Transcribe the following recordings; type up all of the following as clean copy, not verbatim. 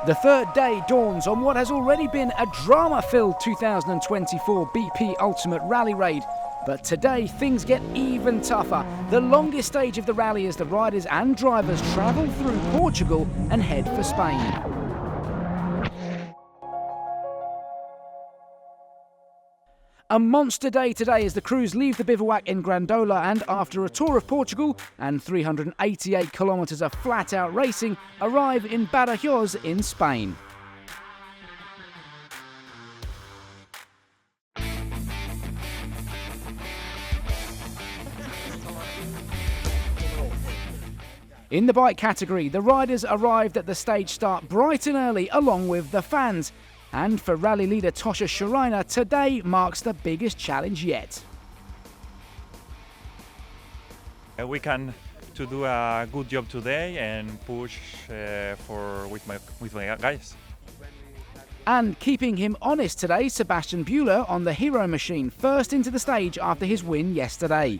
The third day dawns on what has already been a drama-filled 2024 BP Ultimate Rally Raid. But today things get even tougher. The longest stage of the rally as the riders and drivers travel through Portugal and head for Spain. A monster day today as the crews leave the bivouac in Grandola and, after a tour of Portugal and 388 kilometres of flat-out racing, arrive in Badajoz in Spain. In the bike category, the riders arrived at the stage start bright and early along with the fans. And for rally leader Tosha Schreiner, today marks the biggest challenge yet. We can to do a good job today and push with my guys. And keeping him honest today, Sebastian Buehler on the Hero machine, first into the stage after his win yesterday.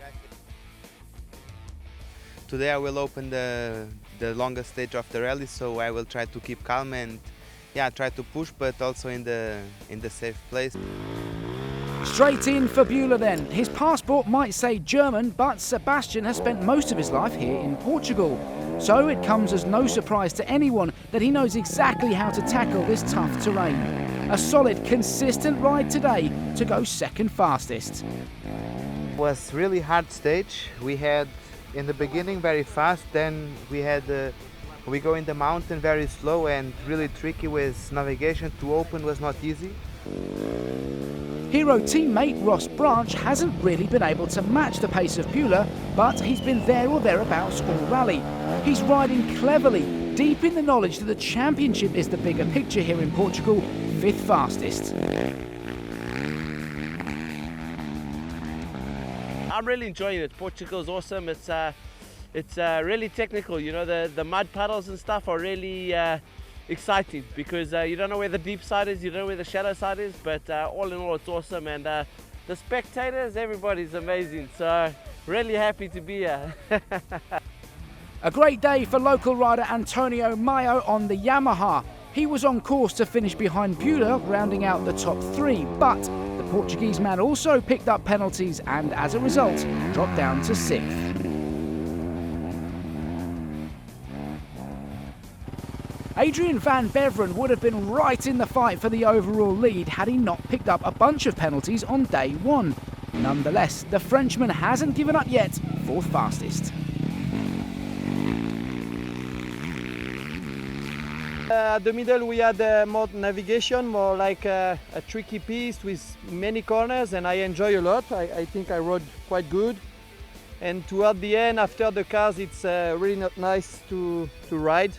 Today I will open the longest stage of the rally, so I will try to keep calm and try to push, but also in the safe place. Straight in for Buehler then. His passport might say German, but Sebastian has spent most of his life here in Portugal. So it comes as no surprise to anyone that he knows exactly how to tackle this tough terrain. A solid, consistent ride today to go second fastest. It was really hard stage. We had in the beginning very fast, then we go in the mountain very slow and really tricky with navigation. To open was not easy. Hero teammate Ross Branch hasn't really been able to match the pace of Buehler, but he's been there or thereabouts all rally. He's riding cleverly, deep in the knowledge that the championship is the bigger picture here in Portugal, fifth fastest. I'm really enjoying it. Portugal's awesome. It's really technical, you know, the mud puddles and stuff are really exciting because you don't know where the deep side is, you don't know where the shallow side is, but all in all it's awesome, and the spectators, everybody's amazing, so really happy to be here. A great day for local rider Antonio Maio on the Yamaha. He was on course to finish behind Buehler, rounding out the top three, but the Portuguese man also picked up penalties and as a result dropped down to sixth. Adrian van Beveren would have been right in the fight for the overall lead had he not picked up a bunch of penalties on day one. Nonetheless, the Frenchman hasn't given up yet, fourth fastest. At the middle we had more navigation, more like a tricky piste with many corners, and I enjoy a lot. I think I rode quite good. And toward the end, after the cars, it's really not nice to ride.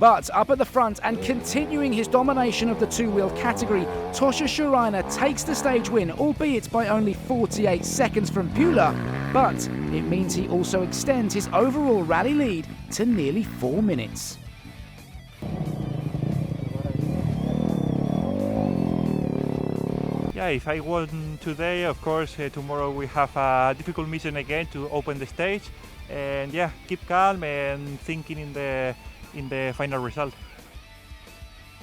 But up at the front and continuing his domination of the two-wheel category, Tosha Schreiner takes the stage win, albeit by only 48 seconds from Buehler. But it means he also extends his overall rally lead to nearly 4 minutes. Yeah, if I won today, of course, tomorrow we have a difficult mission again to open the stage, and yeah, keep calm and thinking in the final result.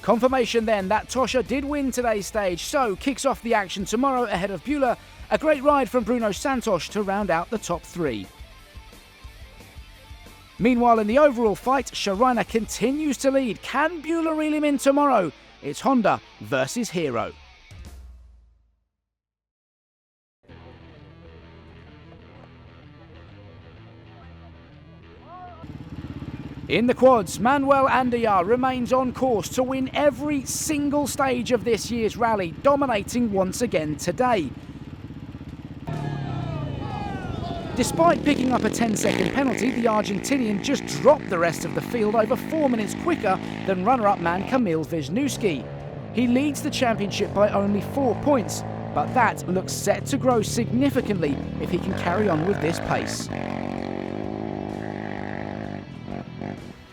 Confirmation then that Tosha did win today's stage, so kicks off the action tomorrow ahead of Buehler. A great ride from Bruno Santos to round out the top three. Meanwhile, in the overall fight, Schreiner continues to lead. Can Buehler reel him in tomorrow? It's Honda versus Hero. In the quads, Manuel Andayar remains on course to win every single stage of this year's rally, dominating once again today. Despite picking up a 10-second penalty, the Argentinian just dropped the rest of the field over 4 minutes quicker than runner-up man Kamil Wisniewski. He leads the championship by only 4 points, but that looks set to grow significantly if he can carry on with this pace.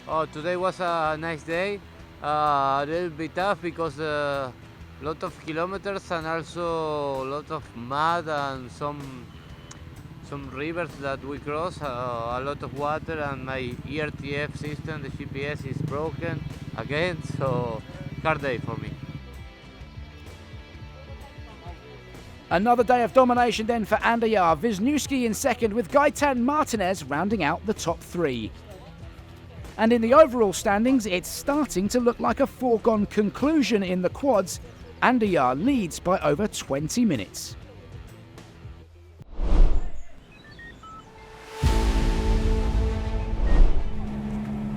Oh, today was a nice day. A little bit tough because a lot of kilometers and also a lot of mud and some rivers that we cross, a lot of water, and my ERTF system, the GPS, is broken again, so hard day for me. Another day of domination then for Andayar. Wisniewski in second, with Gaetan Martinez rounding out the top three. And in the overall standings, it's starting to look like a foregone conclusion in the quads. Andayar leads by over 20 minutes.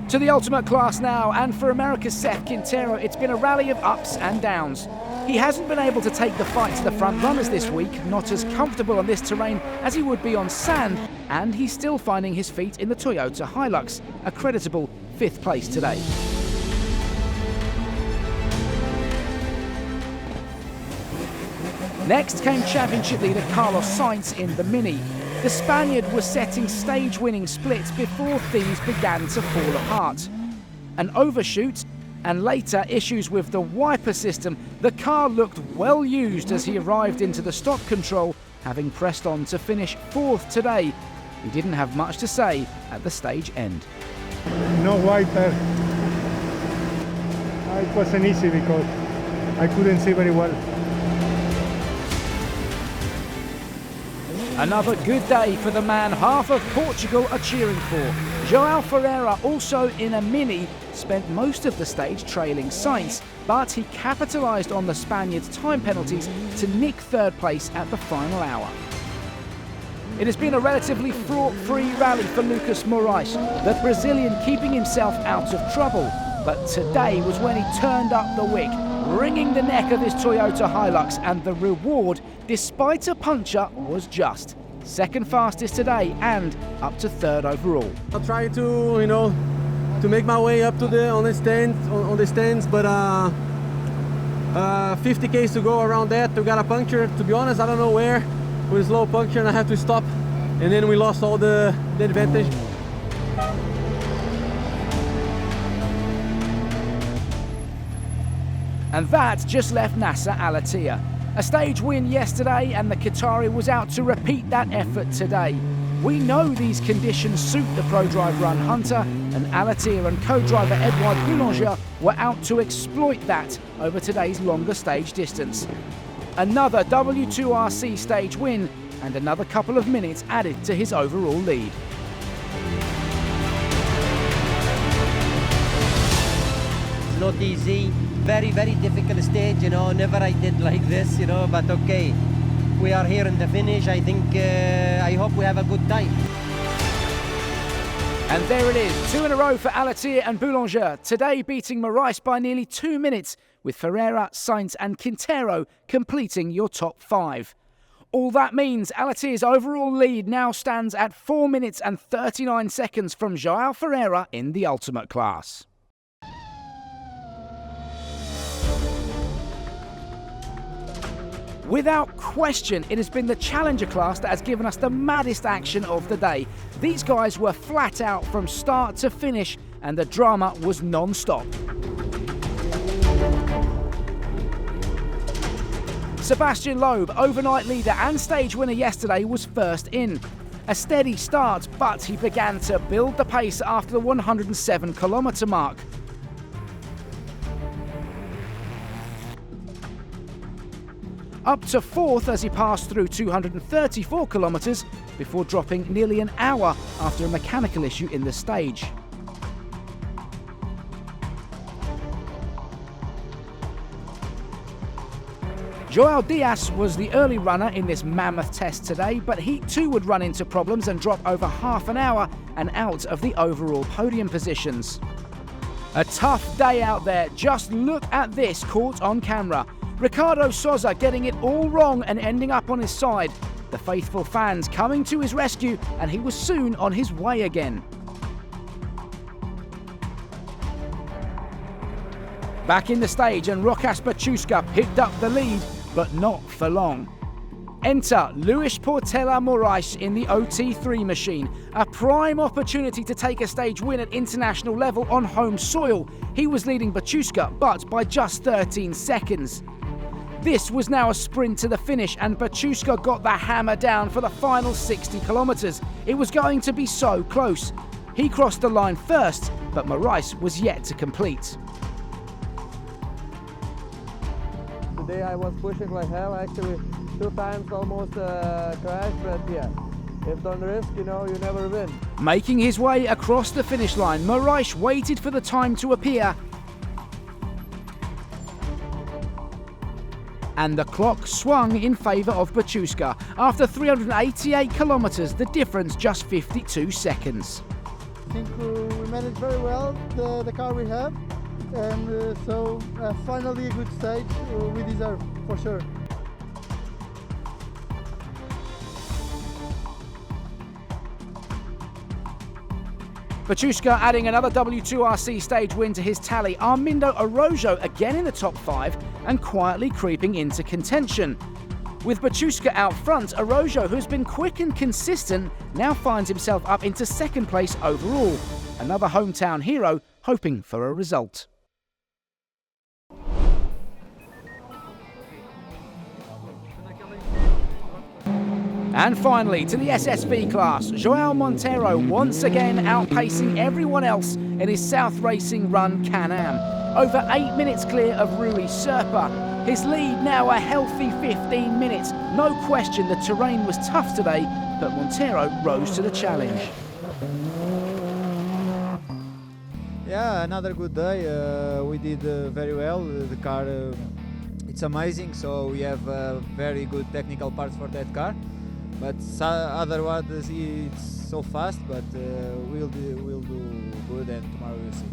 To the ultimate class now, and for America's Seth Quintero, it's been a rally of ups and downs. He hasn't been able to take the fight to the front runners this week, not as comfortable on this terrain as he would be on sand, and he's still finding his feet in the Toyota Hilux, a creditable 5th place today. Next came championship leader Carlos Sainz in the Mini. The Spaniard was setting stage-winning splits before things began to fall apart. An overshoot and later issues with the wiper system. The car looked well used as he arrived into the stop control, having pressed on to finish 4th today. He didn't have much to say at the stage end. No wiper. It wasn't easy because I couldn't see very well. Another good day for the man half of Portugal are cheering for. Joao Ferreira, also in a Mini, spent most of the stage trailing Sainz, but he capitalised on the Spaniard's time penalties to nick 3rd place at the final hour. It has been a relatively fraught-free rally for Lucas Moraes, the Brazilian keeping himself out of trouble, but today was when he turned up the wick, wringing the neck of his Toyota Hilux, and the reward, despite a puncture, was just. 2nd fastest today and up to 3rd overall. I'll try to, to make my way up to on the stands, but 50 k's to go around that. We got a puncture. To be honest, I don't know where. It was a slow puncture and I had to stop, and then we lost all the advantage. And that just left Nasser Al-Attiyah. A stage win yesterday, and the Qatari was out to repeat that effort today. We know these conditions suit the pro driver Hunter, and Al-Attiyah and co-driver Edouard Boulanger were out to exploit that over today's longer stage distance. Another W2RC stage win, and another couple of minutes added to his overall lead. Not easy, very difficult stage, never I did like this, but okay, we are here in the finish. I think, I hope we have a good time. And there it is, 2 in a row for Al-Attiyah and Boulanger, today beating Moraes by nearly 2 minutes, with Ferreira, Sainz and Quintero completing your top 5. All that means Al-Attiyah's overall lead now stands at 4 minutes and 39 seconds from Joao Ferreira in the ultimate class. Without question, it has been the Challenger class that has given us the maddest action of the day. These guys were flat out from start to finish, and the drama was non-stop. Sebastian Loeb, overnight leader and stage winner yesterday, was first in. A steady start, but he began to build the pace after the 107-kilometre mark. Up to 4th as he passed through 234 kilometres before dropping nearly an hour after a mechanical issue in the stage. Joao Diaz was the early runner in this mammoth test today, but he too would run into problems and drop over half an hour and out of the overall podium positions. A tough day out there. Just look at this caught on camera. Ricardo Souza getting it all wrong and ending up on his side. The faithful fans coming to his rescue, and he was soon on his way again. Back in the stage, and Rokas Baciuszka picked up the lead, but not for long. Enter Luis Portela Moraes in the OT3 machine, a prime opportunity to take a stage win at international level on home soil. He was leading Baciuszka, but by just 13 seconds. This was now a sprint to the finish, and Baciuszka got the hammer down for the final 60 kilometres. It was going to be so close. He crossed the line first, but Morais was yet to complete. Today I was pushing like hell, actually 2 times almost crashed, but yeah, if don't risk, you know, you never win. Making his way across the finish line, Morais waited for the time to appear, and the clock swung in favour of Baciuszka. After 388 kilometres, the difference just 52 seconds. I think we managed very well the car we have, and so finally a good stage we deserve, for sure. Baciuszka adding another W2RC stage win to his tally. Armindo Araujo again in the top 5 and quietly creeping into contention. With Baciuszka out front, Araujo, who's been quick and consistent, now finds himself up into 2nd place overall. Another hometown hero hoping for a result. And finally, to the SSV class, João Monteiro once again outpacing everyone else in his South Racing Run Can-Am. Over 8 minutes clear of Rui Serpa. His lead now a healthy 15 minutes. No question the terrain was tough today, but Monteiro rose to the challenge. Yeah, another good day. We did very well. The car, it's amazing, so we have very good technical parts for that car. But otherwise, it's so fast, but we'll do good, and tomorrow we'll see.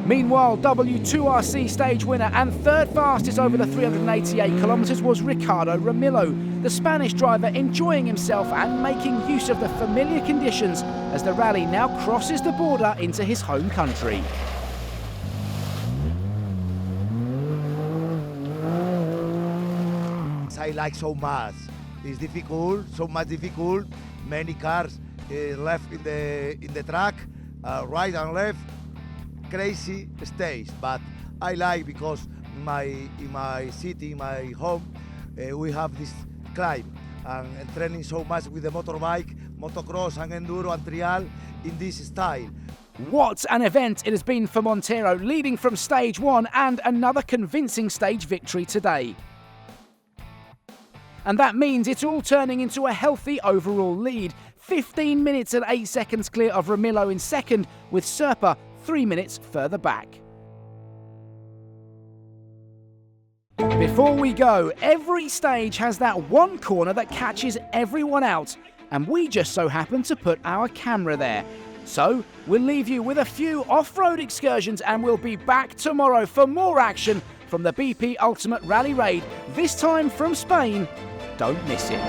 Meanwhile, W2RC stage winner and 3rd fastest over the 388 kilometres was Ricardo Ramilo, the Spanish driver enjoying himself and making use of the familiar conditions as the rally now crosses the border into his home country. I like so much. It's difficult, so much difficult. Many cars left in the track, right and left. Crazy stage, but I like because in my city, my home, we have this climb and training so much with the motorbike, motocross and enduro and trial in this style. What an event it has been for Monteiro, leading from stage 1 and another convincing stage victory today. And that means it's all turning into a healthy overall lead. 15 minutes and 8 seconds clear of Ramilo in 2nd, with Serpa 3 minutes further back. Before we go, every stage has that one corner that catches everyone out, and we just so happen to put our camera there. So we'll leave you with a few off-road excursions, and we'll be back tomorrow for more action from the BP Ultimate Rally Raid, this time from Spain. Don't miss it.